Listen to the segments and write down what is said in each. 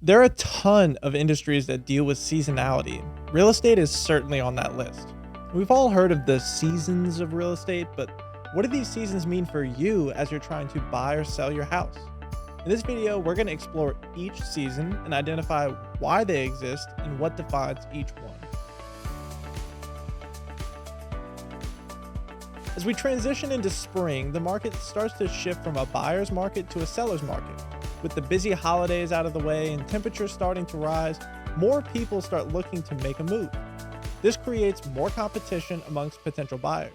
There are a ton of industries that deal with seasonality. Real estate is certainly on that list. We've all heard of the seasons of real estate, but what do these seasons mean for you as you're trying to buy or sell your house? In this video, we're going to explore each season and identify why they exist and what defines each one. As we transition into spring, the market starts to shift from a buyer's market to a seller's market. With the busy holidays out of the way and temperatures starting to rise, more people start looking to make a move. This creates more competition amongst potential buyers.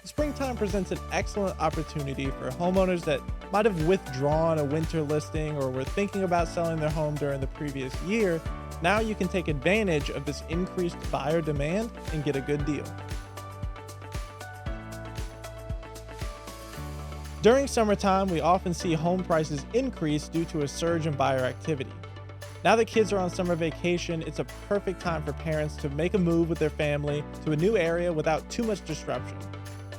The springtime presents an excellent opportunity for homeowners that might have withdrawn a winter listing or were thinking about selling their home during the previous year. Now you can take advantage of this increased buyer demand and get a good deal. During summertime, we often see home prices increase due to a surge in buyer activity. Now that kids are on summer vacation, it's a perfect time for parents to make a move with their family to a new area without too much disruption.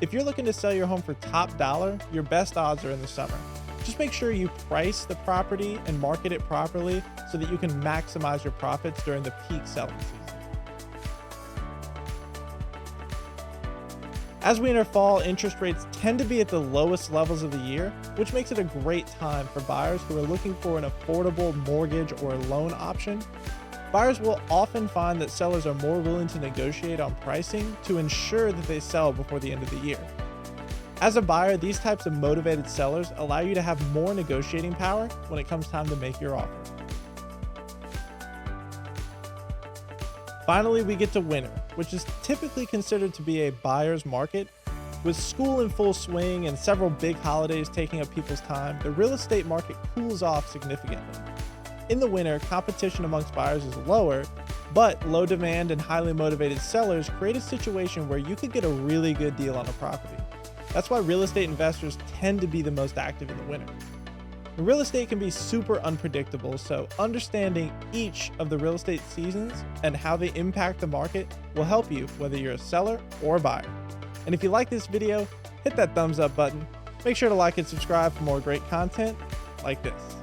If you're looking to sell your home for top dollar, your best odds are in the summer. Just make sure you price the property and market it properly so that you can maximize your profits during the peak selling season. As we enter fall, interest rates tend to be at the lowest levels of the year, which makes it a great time for buyers who are looking for an affordable mortgage or loan option. Buyers will often find that sellers are more willing to negotiate on pricing to ensure that they sell before the end of the year. As a buyer, these types of motivated sellers allow you to have more negotiating power when it comes time to make your offer. Finally, we get to winter, which is typically considered to be a buyer's market. With school in full swing and several big holidays taking up people's time, the real estate market cools off significantly. In the winter, competition amongst buyers is lower, but low demand and highly motivated sellers create a situation where you could get a really good deal on a property. That's why real estate investors tend to be the most active in the winter. Real estate can be super unpredictable, so understanding each of the real estate seasons and how they impact the market will help you whether you're a seller or a buyer. And if you like this video, hit that thumbs up button. Make sure to like and subscribe for more great content like this.